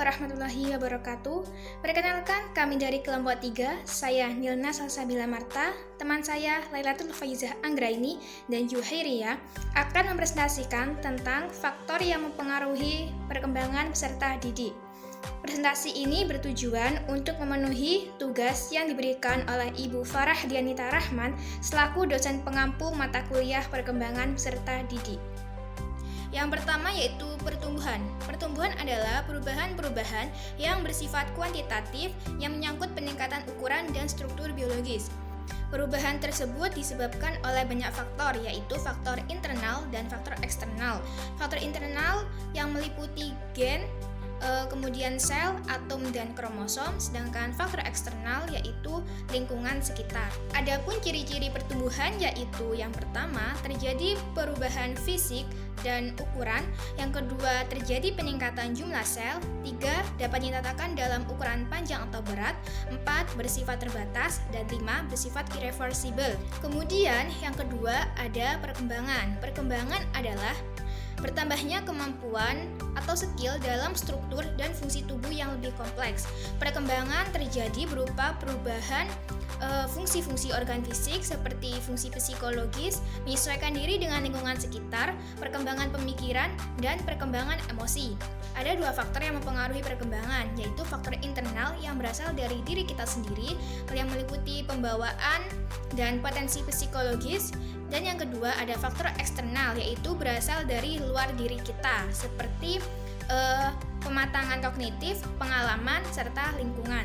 warahmatullahi wabarakatuh. Perkenalkan, kami dari kelompok 3, saya Nilna Salsabila Marta, teman saya Lailatul Faizah Anggraini dan Juhairia akan mempresentasikan tentang faktor yang mempengaruhi perkembangan peserta didik. Presentasi ini bertujuan untuk memenuhi tugas yang diberikan oleh Ibu Farah Dianita Rahman selaku dosen pengampu mata kuliah perkembangan peserta didik. Yang pertama yaitu pertumbuhan. Pertumbuhan adalah perubahan-perubahan yang bersifat kuantitatif yang menyangkut peningkatan ukuran dan struktur biologis. Perubahan tersebut disebabkan oleh banyak faktor, yaitu faktor internal dan faktor eksternal. Faktor internal yang meliputi gen, kemudian sel, atom, dan kromosom, sedangkan faktor eksternal yaitu lingkungan sekitar. Adapun ciri-ciri pertumbuhan yaitu yang pertama, terjadi perubahan fisik dan ukuran, yang kedua, terjadi peningkatan jumlah sel, 3, dapat dinyatakan dalam ukuran panjang atau berat, 4, bersifat terbatas, dan 5, bersifat irreversible. Kemudian yang kedua ada perkembangan. Perkembangan adalah bertambahnya kemampuan atau skill dalam struktur dan fungsi tubuh yang lebih kompleks. Perkembangan terjadi berupa perubahan fungsi-fungsi organ fisik seperti fungsi psikologis, menyesuaikan diri dengan lingkungan sekitar, perkembangan pemikiran, dan perkembangan emosi. Ada dua faktor yang mempengaruhi perkembangan, yaitu faktor internal yang berasal dari diri kita sendiri, yang meliputi pembawaan dan potensi psikologis, dan yang kedua ada faktor eksternal, yaitu berasal dari luar diri kita, seperti pematangan kognitif, pengalaman, serta lingkungan.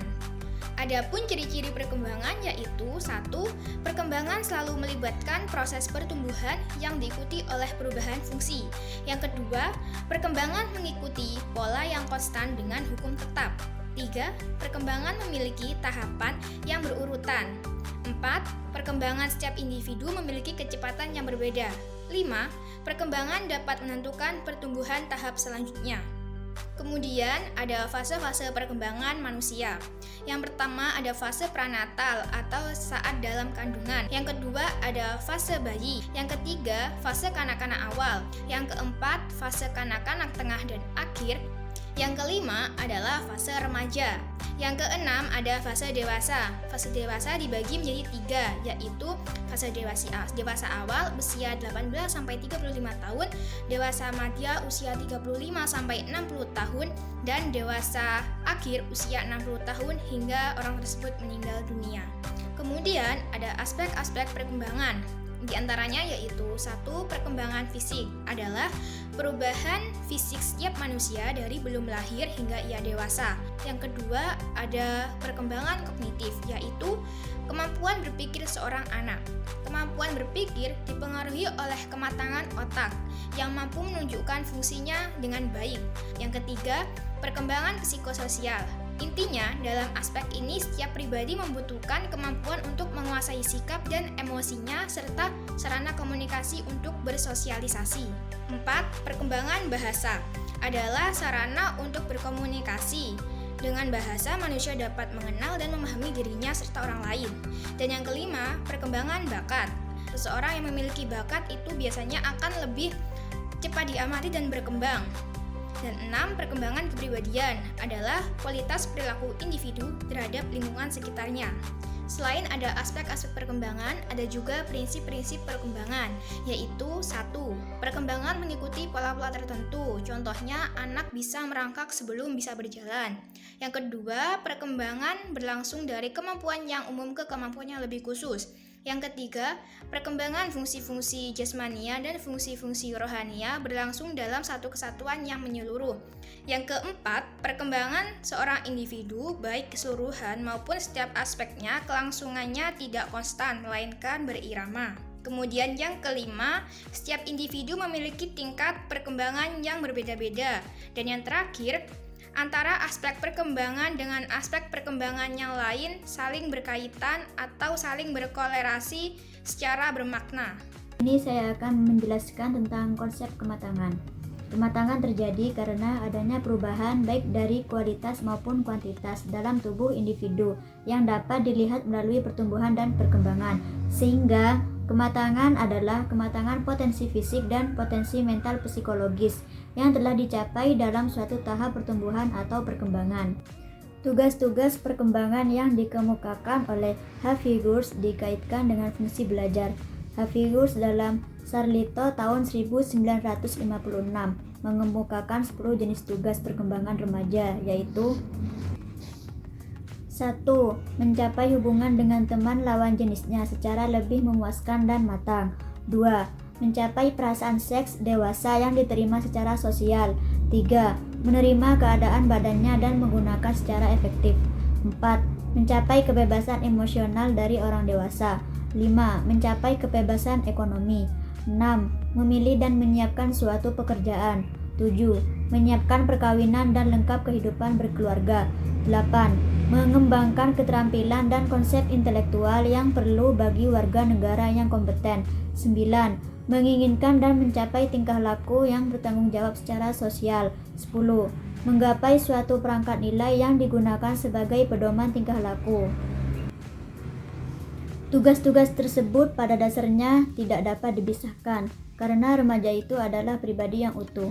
Adapun ciri-ciri perkembangan yaitu 1. Perkembangan selalu melibatkan proses pertumbuhan yang diikuti oleh perubahan fungsi. Yang kedua, perkembangan mengikuti pola yang konstan dengan hukum tetap. 3. Perkembangan memiliki tahapan yang berurutan. 4. Perkembangan setiap individu memiliki kecepatan yang berbeda. 5. Perkembangan dapat menentukan pertumbuhan tahap selanjutnya. Kemudian ada fase-fase perkembangan manusia. Yang pertama ada fase pranatal atau saat dalam kandungan. Yang kedua ada fase bayi. Yang ketiga fase kanak-kanak awal. Yang keempat fase kanak-kanak tengah dan akhir. Yang kelima adalah fase remaja. Yang keenam ada fase dewasa. Fase dewasa dibagi menjadi 3, yaitu fase dewasa awal usia 18-35 tahun, dewasa madya usia 35-60 tahun, dan dewasa akhir usia 60 tahun hingga orang tersebut meninggal dunia. Kemudian ada aspek-aspek perkembangan. Di antaranya yaitu 1. Perkembangan fisik adalah perubahan fisik setiap manusia dari belum lahir hingga ia dewasa. Yang kedua ada perkembangan kognitif, yaitu kemampuan berpikir seorang anak. Kemampuan berpikir dipengaruhi oleh kematangan otak yang mampu menunjukkan fungsinya dengan baik. Yang ketiga, perkembangan psikososial. Intinya, dalam aspek ini setiap pribadi membutuhkan kemampuan untuk menguasai sikap dan emosinya serta sarana komunikasi untuk bersosialisasi. 4. Perkembangan bahasa adalah sarana untuk berkomunikasi. Dengan bahasa, manusia dapat mengenal dan memahami dirinya serta orang lain. Dan yang kelima, perkembangan bakat. Seseorang yang memiliki bakat itu biasanya akan lebih cepat diamati dan berkembang. Dan 6. Perkembangan kepribadian adalah kualitas perilaku individu terhadap lingkungan sekitarnya. Selain ada aspek-aspek perkembangan, ada juga prinsip-prinsip perkembangan, yaitu 1. Perkembangan mengikuti pola-pola tertentu, contohnya anak bisa merangkak sebelum bisa berjalan. Yang kedua, perkembangan berlangsung dari kemampuan yang umum ke kemampuan yang lebih khusus. Yang ketiga, perkembangan fungsi-fungsi jasmania dan fungsi-fungsi rohania berlangsung dalam satu kesatuan yang menyeluruh. Yang keempat, perkembangan seorang individu, baik keseluruhan maupun setiap aspeknya, kelangsungannya tidak konstan, melainkan berirama. Kemudian yang kelima, setiap individu memiliki tingkat perkembangan yang berbeda-beda. Dan yang terakhir, antara aspek perkembangan dengan aspek perkembangan yang lain saling berkaitan atau saling berkolerasi secara bermakna. Ini saya akan menjelaskan tentang konsep kematangan. Kematangan terjadi karena adanya perubahan baik dari kualitas maupun kuantitas dalam tubuh individu yang dapat dilihat melalui pertumbuhan dan perkembangan, sehingga Kematangan adalah kematangan potensi fisik dan potensi mental psikologis yang telah dicapai dalam suatu tahap pertumbuhan atau perkembangan. Tugas-tugas perkembangan yang dikemukakan oleh Hafigours dikaitkan dengan fungsi belajar. Hafigours dalam Sarlito tahun 1956 mengemukakan 10 jenis tugas perkembangan remaja, yaitu 1. Mencapai hubungan dengan teman lawan jenisnya secara lebih memuaskan dan matang. 2. Mencapai perasaan seks dewasa yang diterima secara sosial. 3. Menerima keadaan badannya dan menggunakan secara efektif. 4. Mencapai kebebasan emosional dari orang dewasa. 5. Mencapai kebebasan ekonomi. 6. Memilih dan menyiapkan suatu pekerjaan. 7. Menyiapkan perkawinan dan lengkap kehidupan berkeluarga. 8. Mengembangkan keterampilan dan konsep intelektual yang perlu bagi warga negara yang kompeten. 9. Menginginkan dan mencapai tingkah laku yang bertanggung jawab secara sosial. 10. Menggapai suatu perangkat nilai yang digunakan sebagai pedoman tingkah laku. Tugas-tugas tersebut pada dasarnya tidak dapat dipisahkan, karena remaja itu adalah pribadi yang utuh.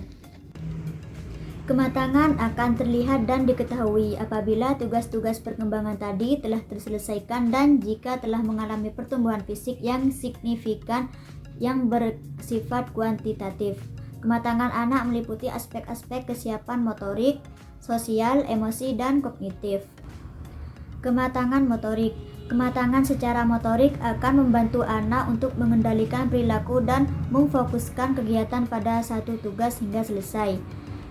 Kematangan akan terlihat dan diketahui apabila tugas-tugas perkembangan tadi telah terselesaikan dan jika telah mengalami pertumbuhan fisik yang signifikan yang bersifat kuantitatif. Kematangan anak meliputi aspek-aspek kesiapan motorik, sosial, emosi, dan kognitif. Kematangan motorik. Kematangan secara motorik akan membantu anak untuk mengendalikan perilaku dan memfokuskan kegiatan pada satu tugas hingga selesai.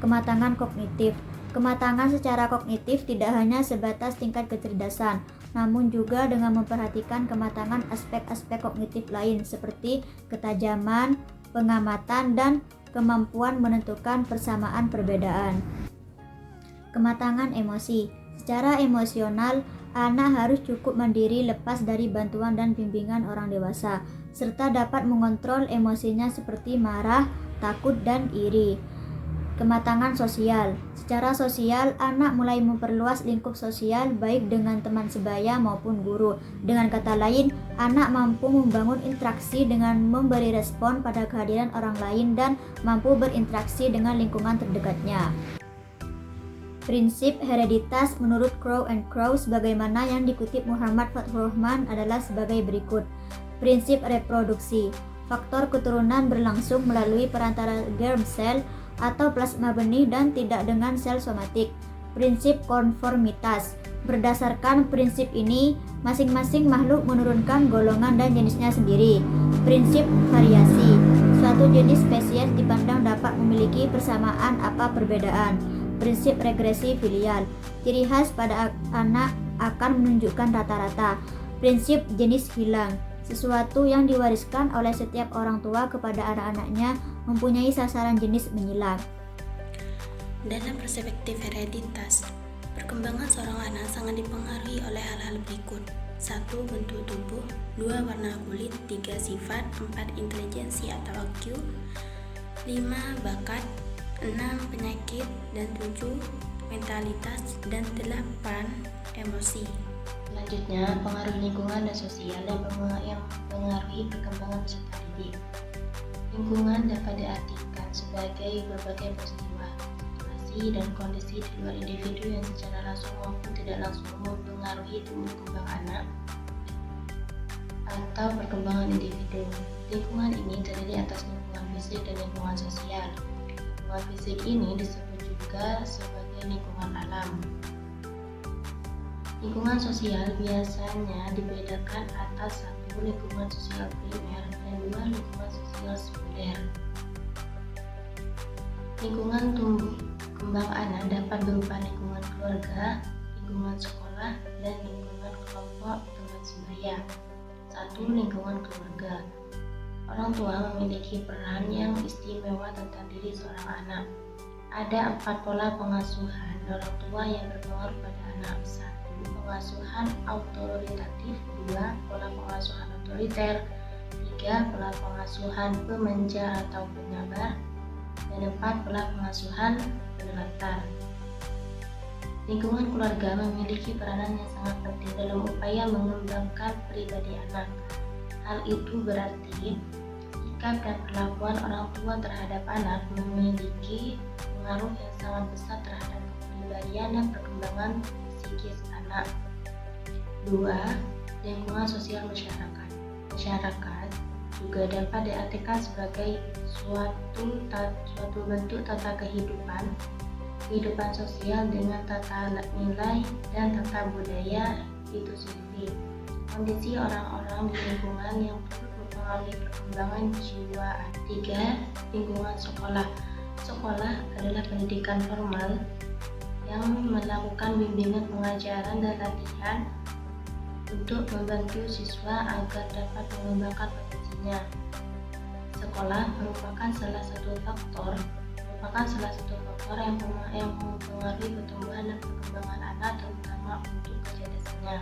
Kematangan kognitif. Kematangan secara kognitif tidak hanya sebatas tingkat kecerdasan, namun juga dengan memperhatikan kematangan aspek-aspek kognitif lain seperti ketajaman, pengamatan, dan kemampuan menentukan persamaan perbedaan. Kematangan emosi. Secara emosional, anak harus cukup mandiri lepas dari bantuan dan bimbingan orang dewasa, serta dapat mengontrol emosinya seperti marah, takut, dan iri. Kematangan sosial. Secara sosial, anak mulai memperluas lingkup sosial baik dengan teman sebaya maupun guru. Dengan kata lain, anak mampu membangun interaksi dengan memberi respon pada kehadiran orang lain dan mampu berinteraksi dengan lingkungan terdekatnya. Prinsip hereditas menurut Crow and Crow sebagaimana yang dikutip Muhammad Fathur Rahman adalah sebagai berikut. Prinsip reproduksi. Faktor keturunan berlangsung melalui perantara germ cell atau plasma benih dan tidak dengan sel somatik. Prinsip konformitas. Berdasarkan prinsip ini, masing-masing makhluk menurunkan golongan dan jenisnya sendiri. Prinsip variasi. Suatu jenis spesies dipandang dapat memiliki persamaan apa perbedaan. Prinsip regresi filial. Ciri khas pada anak akan menunjukkan rata-rata. Prinsip jenis hilang. Sesuatu yang diwariskan oleh setiap orang tua kepada anak-anaknya mempunyai sasaran jenis menyilang. Dalam perspektif hereditas, perkembangan seorang anak sangat dipengaruhi oleh hal-hal berikut. 1. Bentuk tubuh, 2. Warna kulit, 3. Sifat, 4. Intelijensi atau IQ, 5. Bakat, 6. Penyakit, dan 7. Mentalitas, dan 8. Emosi. Selanjutnya, pengaruh lingkungan dan sosial yang mempengaruhi perkembangan peserta didik. Lingkungan dapat diartikan sebagai berbagai peristiwa, situasi, dan kondisi di luar individu yang secara langsung maupun tidak langsung mempengaruhi tumbuh kembang anak atau perkembangan individu. Lingkungan ini terdiri atas lingkungan fisik dan lingkungan sosial. Lingkungan fisik ini disebut juga sebagai lingkungan alam. Lingkungan sosial biasanya dibedakan atas 1. Lingkungan sosial primer dan 2. Lingkungan sosial sekunder. Lingkungan tumbuh kembang anak dapat berupa lingkungan keluarga, lingkungan sekolah, dan lingkungan kelompok teman sebaya. 1. Lingkungan keluarga. Orang tua memiliki peran yang istimewa tentang diri seorang anak. Ada 4 pola pengasuhan orang tua yang berpengaruh pada anak. 1. Pengasuhan autoritatif, 2. Pola pengasuhan otoriter, 3. Pola pengasuhan pemanja atau penyabar, dan 4. Pola pengasuhan penelantar. Lingkungan keluarga memiliki peranan yang sangat penting dalam upaya mengembangkan pribadi anak. Hal itu berarti sikap dan perlakuan orang tua terhadap anak memiliki pengaruh yang sangat besar terhadap kepribadian dan perkembangan psikis anak. 2. Lingkungan sosial masyarakat. Masyarakat juga dapat diartikan sebagai suatu bentuk tata kehidupan sosial dengan tata nilai dan tata budaya itu sendiri. Kondisi orang-orang di lingkungan yang turut mempengaruhi perkembangan jiwa. 3. Lingkungan sekolah. Sekolah adalah pendidikan formal yang melakukan bimbingan pengajaran dan latihan untuk membantu siswa agar dapat mengembangkan potensinya. Sekolah merupakan salah satu faktor yang mempengaruhi pertumbuhan dan perkembangan anak, terutama untuk kecerdasannya.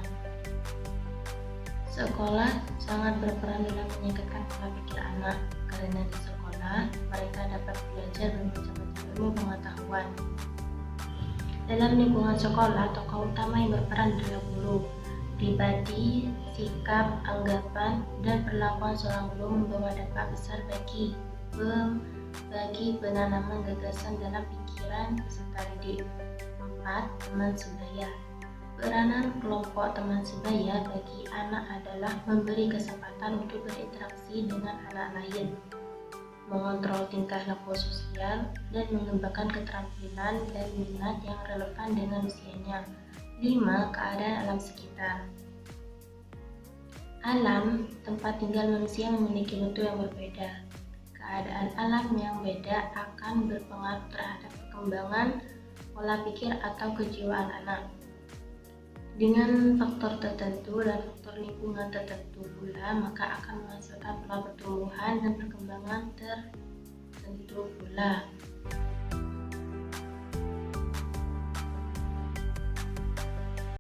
Sekolah sangat berperan dalam meningkatkan pola pikir anak, karena di sekolah mereka dapat belajar bermacam-macam ilmu pengetahuan. Dalam lingkungan sekolah, tokoh utama yang berperan adalah guru. Pribadi, sikap, anggapan, dan perlakuan seorang guru membawa dampak besar bagi penanaman gagasan dalam pikiran peserta didik. 4. Teman sebaya. Peranan kelompok teman sebaya bagi anak adalah memberi kesempatan untuk berinteraksi dengan anak lain, mengontrol tingkah laku sosial, dan mengembangkan keterampilan dan minat yang relevan dengan usianya. 5. Keadaan alam sekitar. Alam tempat tinggal manusia memiliki mutu yang berbeda. Keadaan alam yang beda akan berpengaruh terhadap perkembangan pola pikir atau kejiwaan anak. Dengan faktor tertentu dan faktor lingkungan tertentu pula, maka akan menghasilkan pola pertumbuhan dan perkembangan tertentu pula.